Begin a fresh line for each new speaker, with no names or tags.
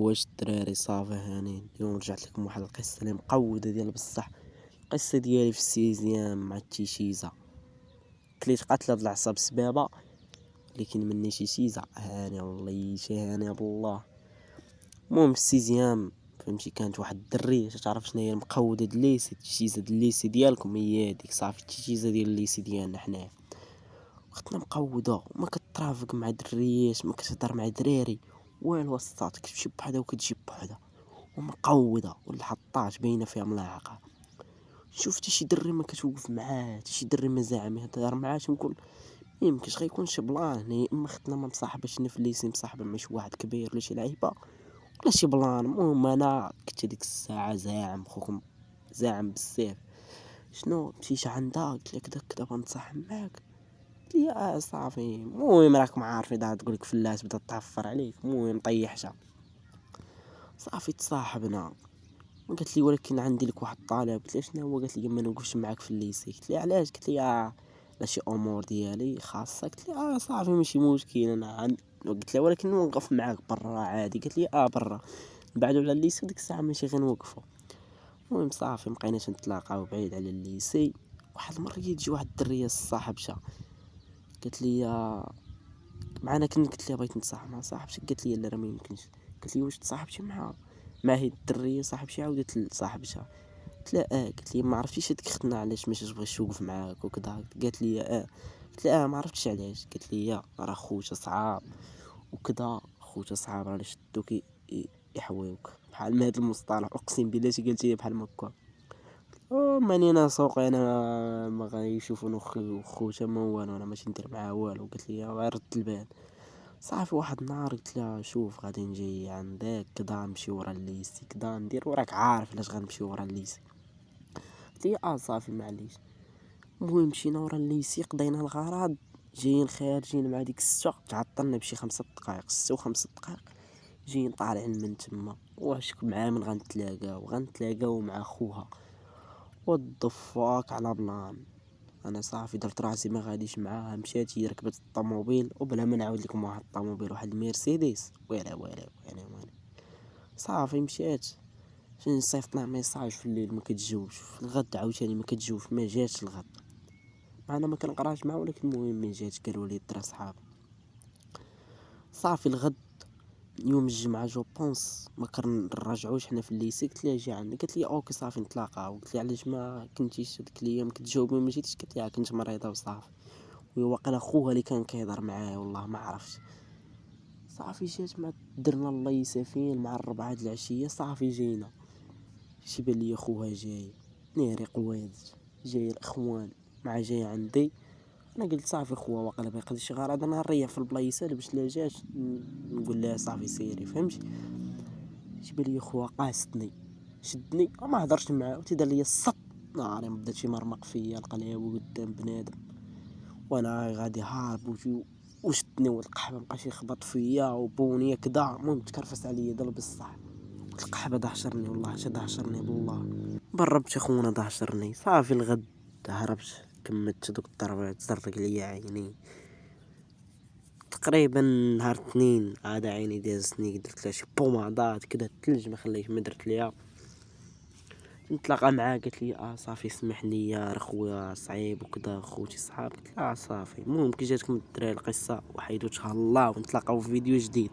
واش الدراري صافي هانين اليوم رجعت لكم واحد القصه اللي مقوده ديال بصح. القصه ديالي في السيزيام مع التيشيزا، كليت قاتله بالعصاب سبابه، لكن مني تيشيزا هاني والله شي هاني بالله. المهم في السيزيام فهمتي كانت واحد الدريه تعرف شنو هي المقوده د الليسي، التيشيزا د الليسي ديالكم هي هذيك صافي التيشيزا ديال الليسي ديالنا حنايا. وقتنا مقوده وما كترافق مع دريات، ما كتهضر مع دراري والو، وسطات كتمشي بوحدها وكتجي بوحدها ومقوده والحطات باينه فيها ملاعقه. شفتي شي دري ما كتوقف معاه، شي دري ما زعما يهضر معاه تنقول يمكنش غيكون شي بلان هنا، يا اما اختنا ما مصاحباش في الليسي مصاحبه مع شي واحد كبير ولا شي لعيبه ولا شي بلان. المهم انا كنت ديك الساعه زاعم خوكم، زاعم بالسيف. شنو مشيت عندها قلت لها كدا كدا بنتصاحب معاك، قلت لي صافي. المهم راكم عارفين دا تقولك فلاس بدا تعفر عليك، المهم طيحتها صافي تصاحبنا. قالت لي ولكن عندي لك واحد الطلب، قلت لها شنو هو؟ قالت لي ما نوقفش معاك في الليسي. قلت لها علاش؟ قالت لي لا شي امور ديالي خاصه. قلت لها صافي ماشي مشكل انا قلت لها ولكن نوقف معاك برا عادي. قالت لي برا بعدو على الليسي ديك الساعه ماشي غنوقفوا. المهم صافي مبقيناش نتلاقاو بعيد على الليسي. واحد المره تجي واحد الدريه صاحبتها قالت لي معنا كنت، قلت لها بغيت نتصاحب مع صاحبتي، قالت لي لا راه ما يمكنش. قالت لي واش تصاحبتي مع هاد الدريه صاحبتي؟ عاودت لصاحبتها قلت لها قالت لي ما عرفتيش هاديك اختنا علاش ماشي تبغيش توقف معاك وكذا. قالت لي قلت لها ما عرفتش علاش. قالت لي راه خوتها صعاب وكذا، خوتها صعاب راه يشدوك يحويوك بحال ما هاد المصطلح، اقسم بالله شي قالت لي بحال ما هكا. ماني انا سوق انا ما غيشوفوني خوتها ما والو، انا ماشي ندير معاه والو. قالت لي غير رد البال. صافي واحد النهار قلت لها شوف غادي نجي عندك كدا نمشي ورا الليسي كدا ندير، وراك عارف علاش غنمشي ورا الليسي. قلت لي صافي معليش. المهم مشينا ورا الليسي قضينا الغرض، جايين خارجين مع ديك الستة، تعطلنا بشي 5 دقايق، 6 و5 دقائق جايين طالعين من تما. واش مع من غنتلاقاو مع خوها والضفاك على بلان. انا صافي درت راسي ما غاديش معاها، مشات هي ركبت الطوموبيل وبلا ما نعاود لكم واحد الطوموبيل واحد المرسيدس ويلا صافي مشات. صيفطنا ميساج في الليل ما كتجاوبش، في الغد عاوتاني ما كتجاوبش، ما جاتش الغد. انا ما كنقراش معاه ولكن المهم ما جاتش، قالوا لي الدرا صحاب. صافي الغد يوم الجمعه جو بونس ما كنرجعوش حنا في الليسي. قلت لها جي عندي، قالت لي اوكي صافي نتلاقاو. قلت لها علاش ما كنتيش هذيك الايام كتجاوبي ما جيتيش؟ قالت لي كنت مريضه وصافي. وهي واقيلا خوها اللي كان كيهضر معايا والله ما عرفتش. صافي جات مع درنا الله يسافين مع 4 د العشيه. صافي جينا شي بان لي خوها جاي ناري قواد، جاي الاخوان مع جاي عندي. انا قلت صافي خوها واقيلا بيقضي شي غرض، انا نريح في البلايصه باش لا جات نقول لها صافي سيري فهمتي. شي بان لي خوها قاصدني شدني وما هضرش معاه وتيدار لي الصط ناري، بدا شي مرمق فيا القلاوي قدام بنادم وانا غادي هارب وشدني والقحبه بقى شي يخبط فيا وبونيه كدا. المهم تكرفس عليا دابا بصح القحبه دهشرني والله حتى دهشرني بالله بربت اخونا دهشرني. صافي الغد هربت كملت دوك الضربات زرق ليا عيني. تقريبا نهار الاثنين عاد عيني دازتني، درت لها شي بوماضات كدا الثلج ما خليت ما درت ليها. نتلاقى معاه قالت لي صافي سمح لي راه خويا صعيب وكذا خوتي صحاب. قلت لها صافي. المهم كي جاتكم الدراري القصه وحيدوتها الله، ونتلاقاو في فيديو جديد.